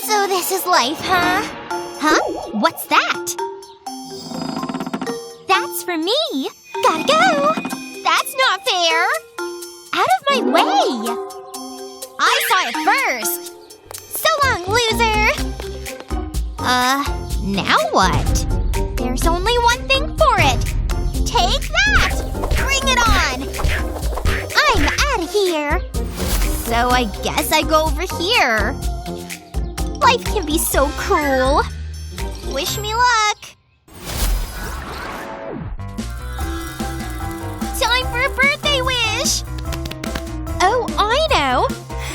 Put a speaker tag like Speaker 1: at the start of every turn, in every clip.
Speaker 1: So this is life, huh? Huh? What's that? That's for me! Gotta go! That's not fair! Out of my way! I saw it first! So long, loser! Now what? There's only one thing for it! Take that! Bring it on! I'm out of here! So I guess I go over here. Life can be so cruel. Wish me luck. Time for a birthday wish! Oh, I know!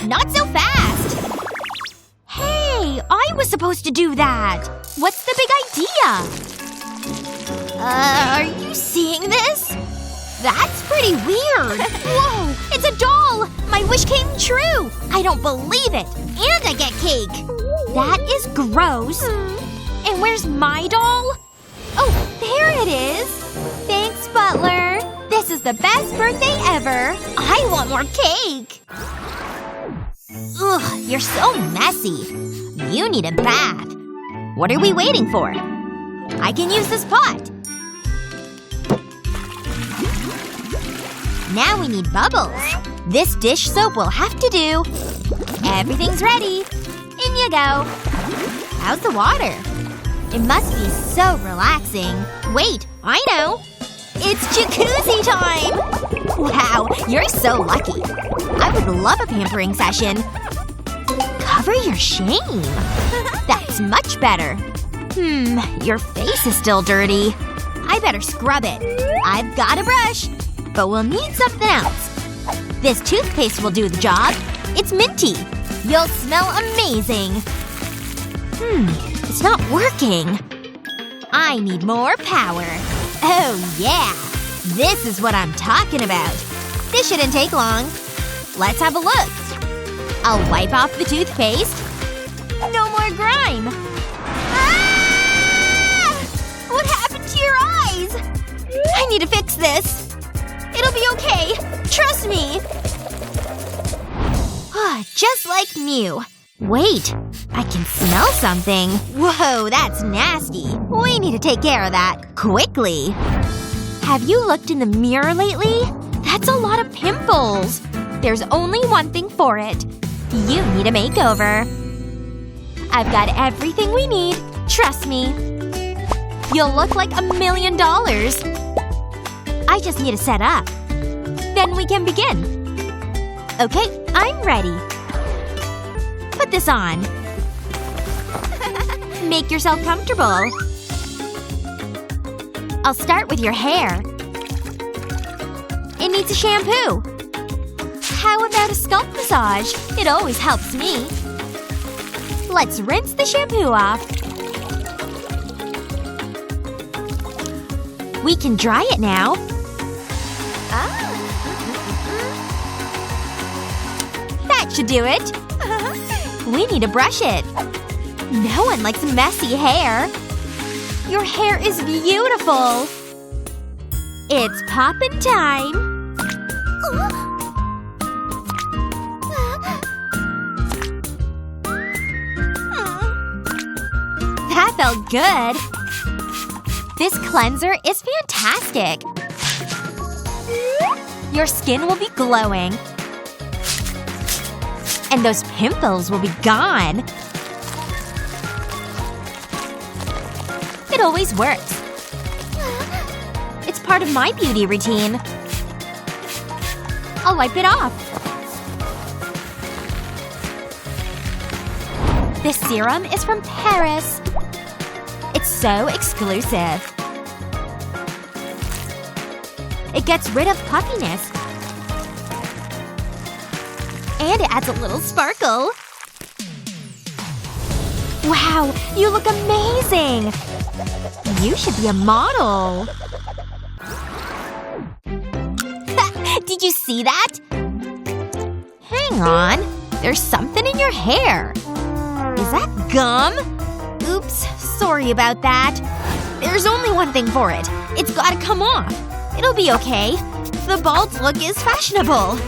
Speaker 1: Not so fast! Hey, I was supposed to do that! What's the big idea? Are you seeing this? That's pretty weird. Whoa! It's a doll! My wish came true! I don't believe it! And I get cake! That is gross. And where's my doll? Oh, there it is! Thanks, Butler. This is the best birthday ever. I want more cake! Ugh, you're so messy. You need a bath. What are we waiting for? I can use this pot. Now we need bubbles. This dish soap will have to do. Everything's ready. In you go. How's the water? It must be so relaxing. Wait, I know. It's jacuzzi time! Wow, you're so lucky. I would love a pampering session. Cover your shame. That's much better. Your face is still dirty. I better scrub it. I've got a brush. But we'll need something else. This toothpaste will do the job. It's minty. You'll smell amazing. It's not working. I need more power. Oh yeah. This is what I'm talking about. This shouldn't take long. Let's have a look. I'll wipe off the toothpaste. No more grime. Ah! What happened to your eyes? I need to fix this. It'll be okay. Trust me. Just like Mew. Wait. I can smell something. Whoa, that's nasty. We need to take care of that. Quickly. Have you looked in the mirror lately? That's a lot of pimples. There's only one thing for it. You need a makeover. I've got everything we need. Trust me. You'll look like $1,000,000. I just need to set up. Then we can begin. Okay, I'm ready. Put this on. Make yourself comfortable. I'll start with your hair. It needs a shampoo. How about a scalp massage? It always helps me. Let's rinse the shampoo off. We can dry it now. That should do it. We need to brush it. No one likes messy hair. Your hair is beautiful. It's poppin' time. That felt good. This cleanser is fantastic. Your skin will be glowing. And those pimples will be gone. It always works. It's part of my beauty routine. I'll wipe it off. This serum is from Paris. It's so exclusive. It gets rid of puffiness. And it adds a little sparkle. Wow, you look amazing! You should be a model. Did you see that? Hang on. There's something in your hair. Is that gum? Oops. Sorry about that. There's only one thing for it. It's gotta come off. It'll be okay. The bald look is fashionable.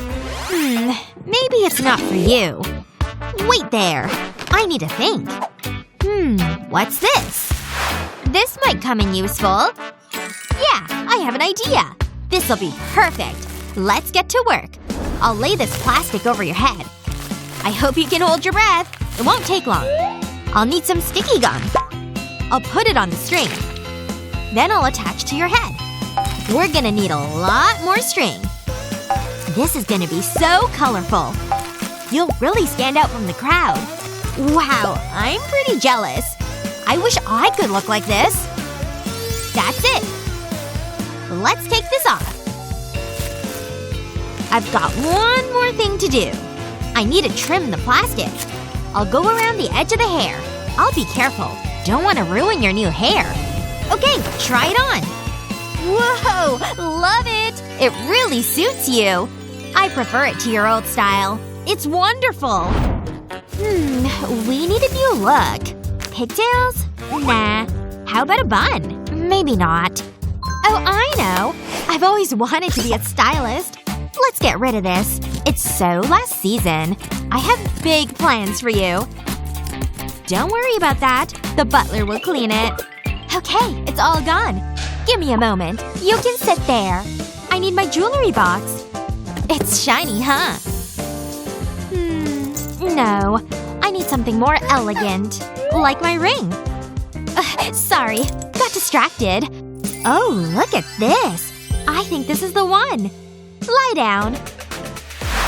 Speaker 1: Maybe it's not for you. Wait there. I need to think. What's this? This might come in useful. Yeah, I have an idea. This'll be perfect. Let's get to work. I'll lay this plastic over your head. I hope you can hold your breath. It won't take long. I'll need some sticky gum. I'll put it on the string. Then I'll attach to your head. We're gonna need a lot more string. This is gonna be so colorful. You'll really stand out from the crowd. Wow, I'm pretty jealous. I wish I could look like this. That's it. Let's take this off. I've got one more thing to do. I need to trim the plastic. I'll go around the edge of the hair. I'll be careful. Don't want to ruin your new hair. Okay, try it on. Whoa! Love it! It really suits you. I prefer it to your old style. It's wonderful. We need a new look. Pigtails? Nah. How about a bun? Maybe not. Oh, I know. I've always wanted to be a stylist. Let's get rid of this. It's so last season. I have big plans for you. Don't worry about that. The butler will clean it. Okay, it's all gone. Give me a moment. You can sit there. I need my jewelry box. It's shiny, huh? No. I need something more elegant. Like my ring. Sorry. Got distracted. Oh, look at this. I think this is the one. Lie down.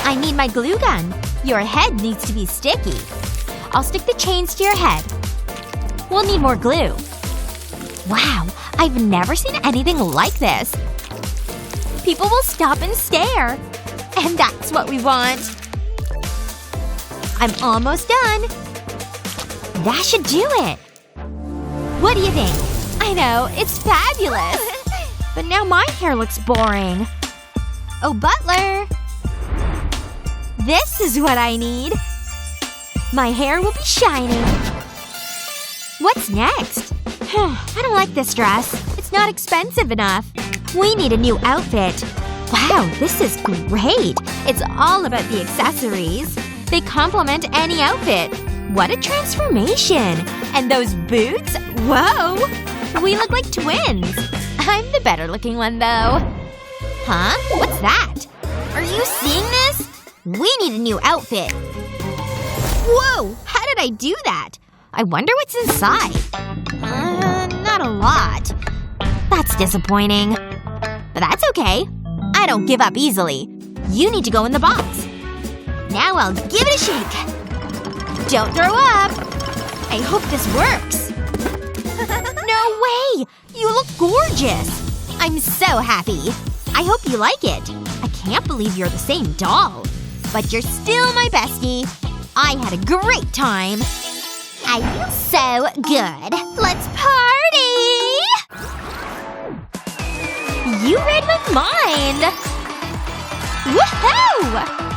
Speaker 1: I need my glue gun. Your head needs to be sticky. I'll stick the chains to your head. We'll need more glue. Wow. I've never seen anything like this. People will stop and stare. And that's what we want. I'm almost done. That should do it. What do you think? I know. It's fabulous. But now my hair looks boring. Oh, butler. This is what I need. My hair will be shining. What's next? I don't like this dress. It's not expensive enough. We need a new outfit. Wow, this is great. It's all about the accessories. They complement any outfit. What a transformation. And those boots? Whoa! We look like twins. I'm the better looking one, though. Huh? What's that? Are you seeing this? We need a new outfit. Whoa! How did I do that? I wonder what's inside. Not a lot. That's disappointing. But that's okay. I don't give up easily. You need to go in the box. Now I'll give it a shake. Don't throw up. I hope this works. No way! You look gorgeous. I'm so happy. I hope you like it. I can't believe you're the same doll. But you're still my bestie. I had a great time. I feel so good. Let's party! You read my mind! Woohoo!